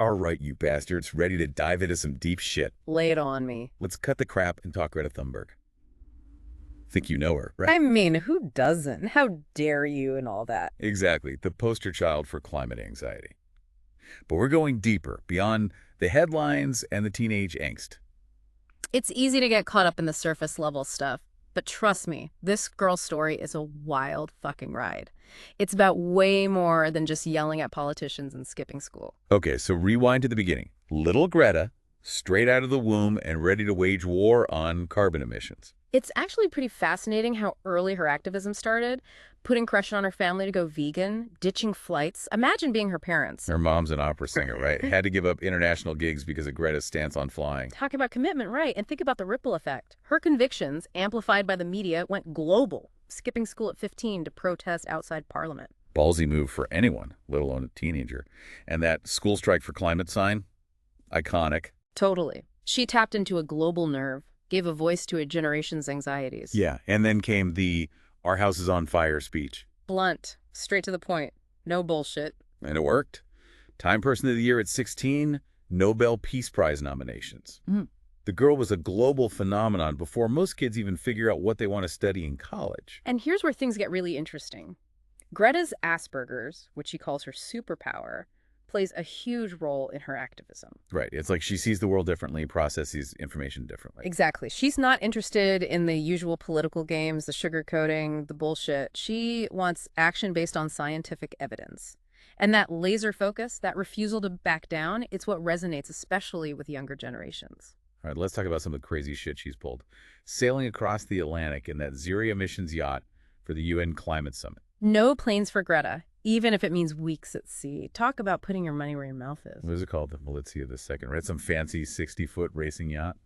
All right, you bastards, ready to dive into some deep shit. Lay it on me. Let's cut the crap and talk Greta Thunberg. Think you know her, right? I mean, who doesn't? How dare you and all that? Exactly, the poster child for climate anxiety. But we're going deeper, beyond the headlines and the teenage angst. It's easy to get caught up in the surface level stuff, but trust me, this girl's story is a wild fucking ride. It's about way more than just yelling at politicians and skipping school. Okay, so rewind to the beginning. Little Greta, straight out of the womb and ready to wage war on carbon emissions. It's actually pretty fascinating how early her activism started, putting pressure on her family to go vegan, ditching flights. Imagine being her parents. Her mom's an opera singer, right? Had to give up international gigs because of Greta's stance on flying. Talk about commitment, right? And think about the ripple effect. Her convictions, amplified by the media, went global, skipping school at 15 to protest outside Parliament. Ballsy move for anyone, let alone a teenager. And that school strike for climate sign? Iconic. Totally. She tapped into a global nerve, gave a voice to a generation's anxieties. Yeah, and then came the "our house is on fire" speech. Blunt, straight to the point. No bullshit. And it worked. Time Person of the Year at 16, Nobel Peace Prize nominations. The girl was a global phenomenon before most kids even figure out what they want to study in college. And here's where things get really interesting. Greta's Asperger's, which she calls her superpower, plays a huge role in her activism. Right. It's like she sees the world differently, processes information differently. Exactly. She's not interested in the usual political games, the sugarcoating, the bullshit. She wants action based on scientific evidence. And that laser focus, that refusal to back down, it's what resonates especially with younger generations. All right, let's talk about some of the crazy shit she's pulled. Sailing across the Atlantic in that zero-emissions yacht for the UN Climate Summit. No planes for Greta, even if it means weeks at sea. Talk about putting your money where your mouth is. What is it called? Well, let's see the second. Right, some fancy 60-foot racing yacht.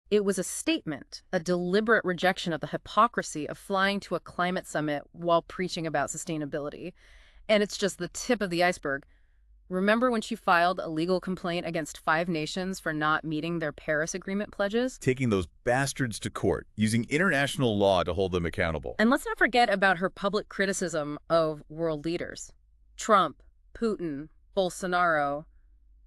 It was a statement, a deliberate rejection of the hypocrisy of flying to a climate summit while preaching about sustainability. And it's just the tip of the iceberg. Remember when she filed a legal complaint against 5 nations for not meeting their Paris Agreement pledges? Taking those bastards to court, using international law to hold them accountable. And let's not forget about her public criticism of world leaders. Trump, Putin, Bolsonaro,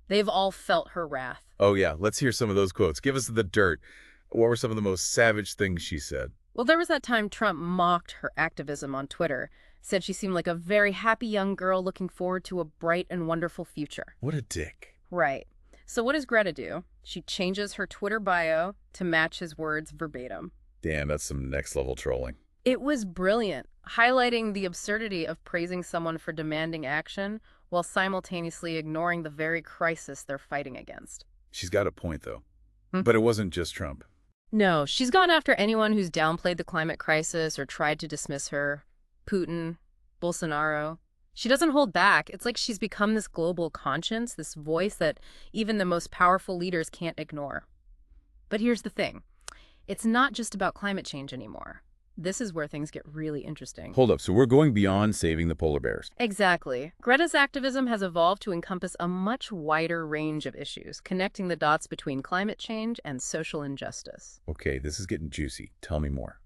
they've all felt her wrath. Oh yeah, let's hear some of those quotes. Give us the dirt. What were some of the most savage things she said? Well, there was that time Trump mocked her activism on Twitter, said she seemed like a very happy young girl looking forward to a bright and wonderful future. What a dick. Right. So what does Greta do? She changes her Twitter bio to match his words verbatim. Damn, that's some next-level trolling. It was brilliant, highlighting the absurdity of praising someone for demanding action while simultaneously ignoring the very crisis they're fighting against. She's got a point, though. But it wasn't just Trump. No, she's gone after anyone who's downplayed the climate crisis or tried to dismiss her. Putin, Bolsonaro. She doesn't hold back. It's like she's become this global conscience, this voice that even the most powerful leaders can't ignore. But here's the thing. It's not just about climate change anymore. This is where things get really interesting. Hold up, so we're going beyond saving the polar bears. Exactly. Greta's activism has evolved to encompass a much wider range of issues, connecting the dots between climate change and social injustice. Okay, this is getting juicy. Tell me more.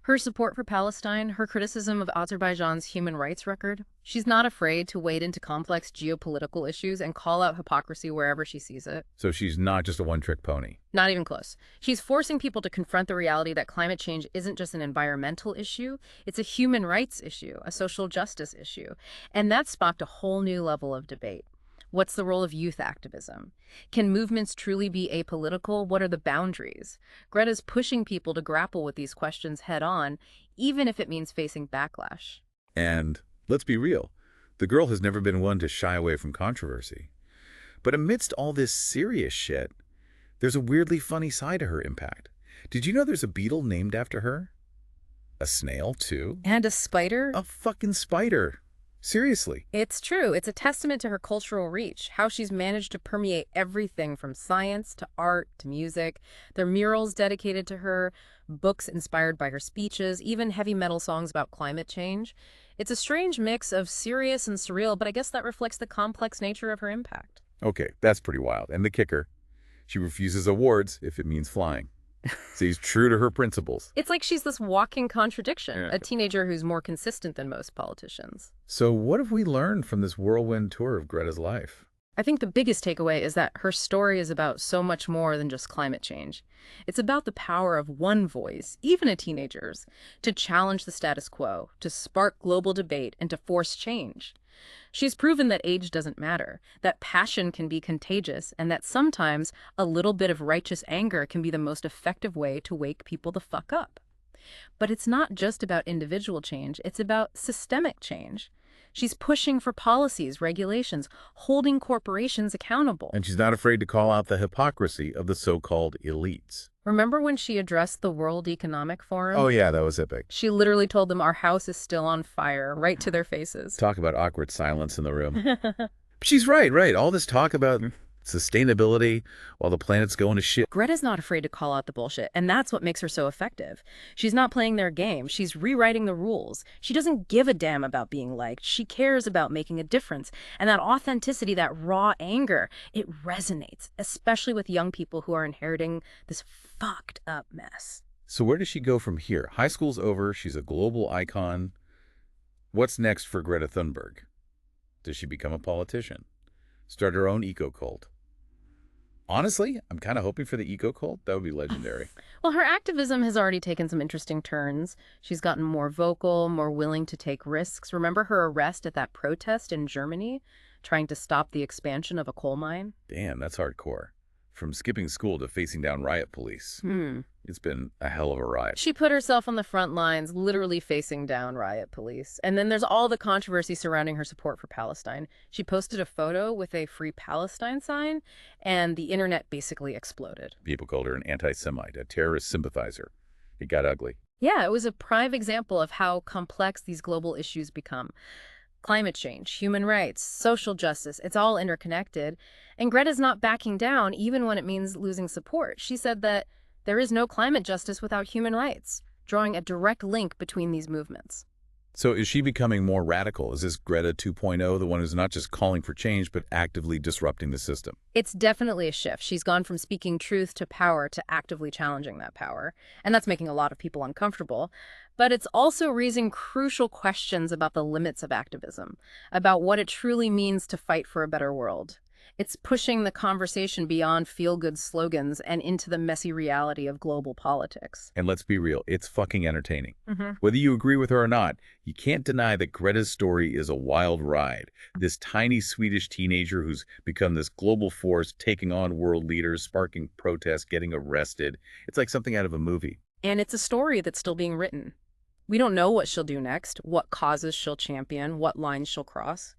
Her support for Palestine, her criticism of Azerbaijan's human rights record, she's not afraid to wade into complex geopolitical issues and call out hypocrisy wherever she sees it. So she's not just a one-trick pony. Not even close. She's forcing people to confront the reality that climate change isn't just an environmental issue, it's a human rights issue, a social justice issue. And that sparked a whole new level of debate. What's the role of youth activism? Can movements truly be apolitical? What are the boundaries? Greta's pushing people to grapple with these questions head on, even if it means facing backlash. And let's be real, the girl has never been one to shy away from controversy. But amidst all this serious shit, there's a weirdly funny side to her impact. Did you know there's a beetle named after her? A snail, too? And a spider? A fucking spider. Seriously. It's true. It's a testament to her cultural reach, how she's managed to permeate everything from science to art to music. There are murals dedicated to her, books inspired by her speeches, even heavy metal songs about climate change. It's a strange mix of serious and surreal, but I guess that reflects the complex nature of her impact. Okay, that's pretty wild. And the kicker, she refuses awards if it means flying. Stays true to her principles. It's like she's this walking contradiction, a teenager who's more consistent than most politicians. So what have we learned from this whirlwind tour of Greta's life? I think the biggest takeaway is that her story is about so much more than just climate change. It's about the power of one voice, even a teenager's, to challenge the status quo, to spark global debate, and to force change. She's proven that age doesn't matter, that passion can be contagious, and that sometimes a little bit of righteous anger can be the most effective way to wake people the fuck up. But it's not just about individual change, it's about systemic change. She's pushing for policies, regulations, holding corporations accountable. And she's not afraid to call out the hypocrisy of the so-called elites. Remember when she addressed the World Economic Forum? Oh yeah, that was epic. She literally told them our house is still on fire, right to their faces. Talk about awkward silence in the room. She's right. All this talk about sustainability while the planet's going to shit. Greta's not afraid to call out the bullshit, and that's what makes her so effective. She's not playing their game. She's rewriting the rules. She doesn't give a damn about being liked. She cares about making a difference. And that authenticity, that raw anger, it resonates, especially with young people who are inheriting this fucked up mess. So where does she go from here? High school's over. She's a global icon. What's next for Greta Thunberg? Does she become a politician? Start her own eco-cult? Honestly, I'm kind of hoping for the eco-cult. That would be legendary. Well, her activism has already taken some interesting turns. She's gotten more vocal, more willing to take risks. Remember her arrest at that protest in Germany, trying to stop the expansion of a coal mine? Damn, that's hardcore. From skipping school to facing down riot police. It's been a hell of a ride. She put herself on the front lines, literally facing down riot police. And then there's all the controversy surrounding her support for Palestine. She posted a photo with a Free Palestine sign, and the internet basically exploded. People called her an anti-Semite, a terrorist sympathizer. It got ugly. Yeah, it was a prime example of how complex these global issues become. Climate change, human rights, social justice, it's all interconnected. And Greta's not backing down, even when it means losing support. She said that there is no climate justice without human rights, drawing a direct link between these movements. So is she becoming more radical? Is this Greta 2.0, the one who's not just calling for change, but actively disrupting the system? It's definitely a shift. She's gone from speaking truth to power to actively challenging that power. And that's making a lot of people uncomfortable. But it's also raising crucial questions about the limits of activism, about what it truly means to fight for a better world. It's pushing the conversation beyond feel-good slogans and into the messy reality of global politics. And let's be real, it's fucking entertaining. Whether you agree with her or not, you can't deny that Greta's story is a wild ride. This tiny Swedish teenager who's become this global force, taking on world leaders, sparking protests, getting arrested. It's like something out of a movie. And it's a story that's still being written. We don't know what she'll do next, what causes she'll champion, what lines she'll cross.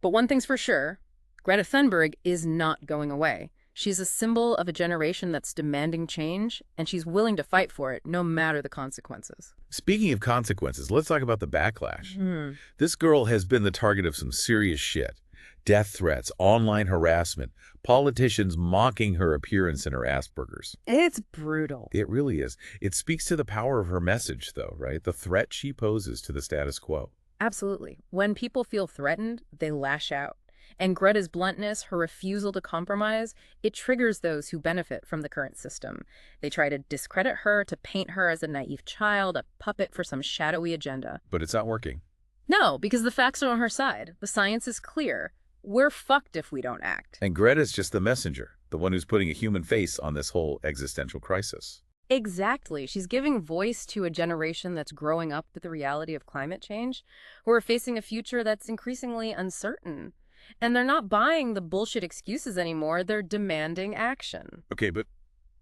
But one thing's for sure, Greta Thunberg is not going away. She's a symbol of a generation that's demanding change, and she's willing to fight for it, no matter the consequences. Speaking of consequences, let's talk about the backlash. This girl has been the target of some serious shit. Death threats, online harassment, politicians mocking her appearance and her Asperger's. It's brutal. It really is. It speaks to the power of her message, though, right? The threat she poses to the status quo. Absolutely. When people feel threatened, they lash out. And Greta's bluntness, her refusal to compromise, it triggers those who benefit from the current system. They try to discredit her, to paint her as a naive child, a puppet for some shadowy agenda. But it's not working. No, because the facts are on her side. The science is clear. We're fucked if we don't act. And Greta's just the messenger, the one who's putting a human face on this whole existential crisis. Exactly. She's giving voice to a generation that's growing up with the reality of climate change, who are facing a future that's increasingly uncertain. And they're not buying the bullshit excuses anymore. They're demanding action. Okay, but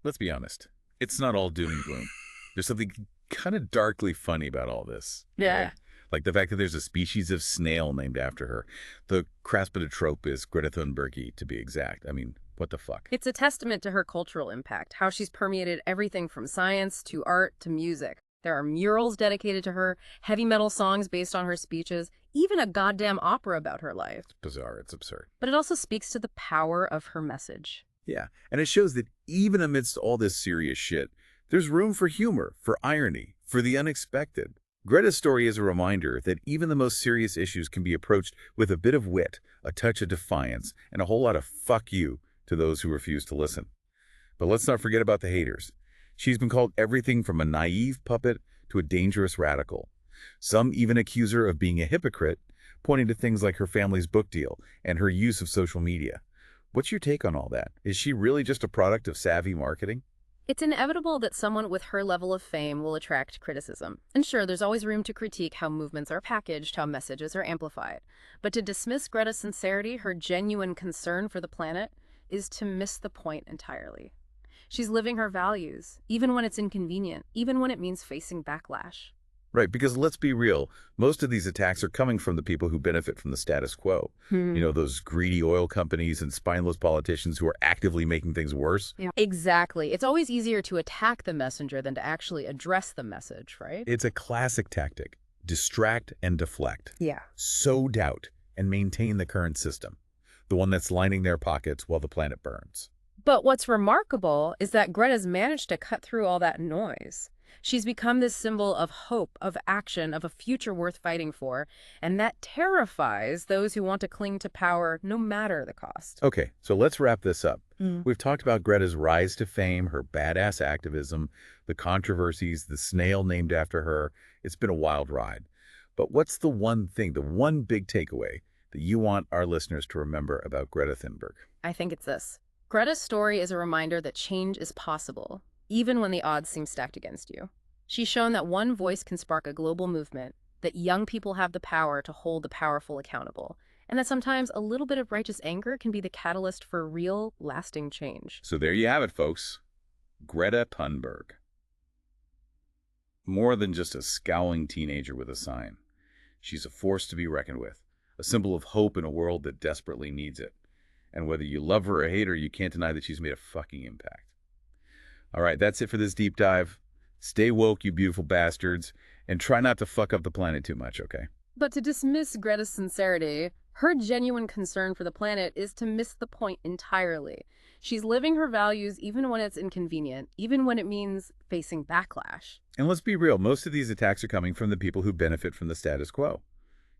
let's be honest. It's not all doom and gloom. There's something kind of darkly funny about all this. Yeah. Right? Like the fact that there's a species of snail named after her. The Craspidotropis Greta Thunbergi, to be exact. I mean, what the fuck? It's a testament to her cultural impact, how she's permeated everything from science to art to music. There are murals dedicated to her, heavy metal songs based on her speeches, even a goddamn opera about her life. It's bizarre. It's absurd. But it also speaks to the power of her message. Yeah, and it shows that even amidst all this serious shit, there's room for humor, for irony, for the unexpected. Greta's story is a reminder that even the most serious issues can be approached with a bit of wit, a touch of defiance, and a whole lot of fuck you to those who refuse to listen. But let's not forget about the haters. She's been called everything from a naive puppet to a dangerous radical. Some even accuse her of being a hypocrite, pointing to things like her family's book deal and her use of social media. What's your take on all that? Is she really just a product of savvy marketing? It's inevitable that someone with her level of fame will attract criticism. And sure, there's always room to critique how movements are packaged, how messages are amplified. But to dismiss Greta's sincerity, her genuine concern for the planet, is to miss the point entirely. She's living her values, even when it's inconvenient, even when it means facing backlash. Right, because let's be real, most of these attacks are coming from the people who benefit from the status quo. Those greedy oil companies and spineless politicians who are actively making things worse. Yeah. Exactly. It's always easier to attack the messenger than to actually address the message, right? It's a classic tactic. Distract and deflect. Yeah. Sow doubt and maintain the current system, the one that's lining their pockets while the planet burns. But what's remarkable is that Greta's managed to cut through all that noise. She's become this symbol of hope, of action, of a future worth fighting for, and that terrifies those who want to cling to power no matter the cost. Okay, so let's wrap this up. We've talked about Greta's rise to fame, her badass activism, the controversies, the snail named after her. It's been a wild ride. But what's the one thing, the one big takeaway that you want our listeners to remember about Greta Thunberg? I think it's this. Greta's story is a reminder that change is possible, even when the odds seem stacked against you. She's shown that one voice can spark a global movement, that young people have the power to hold the powerful accountable, and that sometimes a little bit of righteous anger can be the catalyst for real, lasting change. So there you have it, folks. Greta Thunberg. More than just a scowling teenager with a sign. She's a force to be reckoned with, a symbol of hope in a world that desperately needs it. And whether you love her or hate her, you can't deny that she's made a fucking impact. All right, that's it for this deep dive. Stay woke, you beautiful bastards, and try not to fuck up the planet too much, okay? But to dismiss Greta's sincerity, her genuine concern for the planet, is to miss the point entirely. She's living her values even when it's inconvenient, even when it means facing backlash. And let's be real, most of these attacks are coming from the people who benefit from the status quo.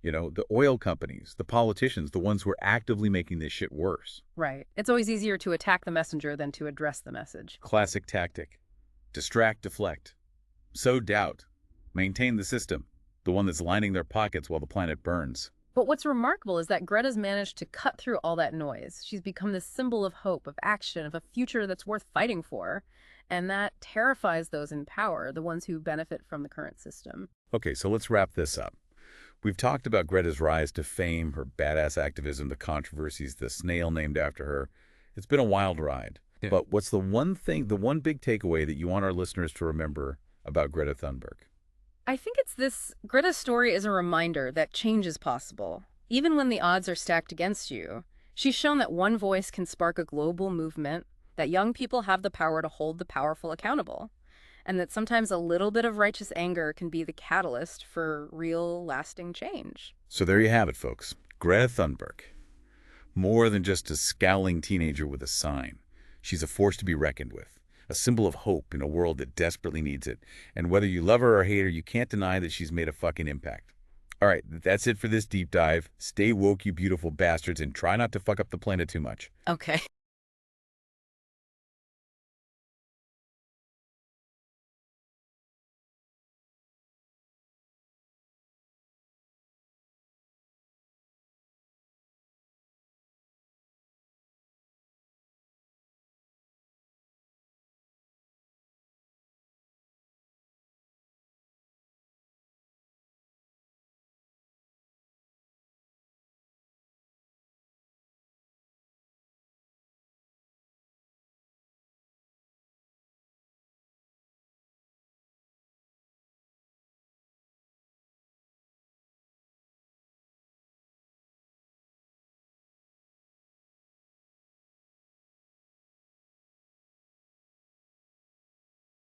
The oil companies, the politicians, the ones who are actively making this shit worse. Right. It's always easier to attack the messenger than to address the message. Classic tactic. Distract, deflect. Sow doubt. Maintain the system, the one that's lining their pockets while the planet burns. But what's remarkable is that Greta's managed to cut through all that noise. She's become this symbol of hope, of action, of a future that's worth fighting for. And that terrifies those in power, the ones who benefit from the current system. Okay, so let's wrap this up. We've talked about Greta's rise to fame, her badass activism, the controversies, the snail named after her. It's been a wild ride. Yeah. But what's the one thing, the one big takeaway that you want our listeners to remember about Greta Thunberg? I think it's this. Greta's story is a reminder that change is possible, even when the odds are stacked against you. She's shown that one voice can spark a global movement, that young people have the power to hold the powerful accountable, and that sometimes a little bit of righteous anger can be the catalyst for real, lasting change. So there you have it, folks. Greta Thunberg. More than just a scowling teenager with a sign. She's a force to be reckoned with, a symbol of hope in a world that desperately needs it. And whether you love her or hate her, you can't deny that she's made a fucking impact. All right, that's it for this deep dive. Stay woke, you beautiful bastards, and try not to fuck up the planet too much. Okay.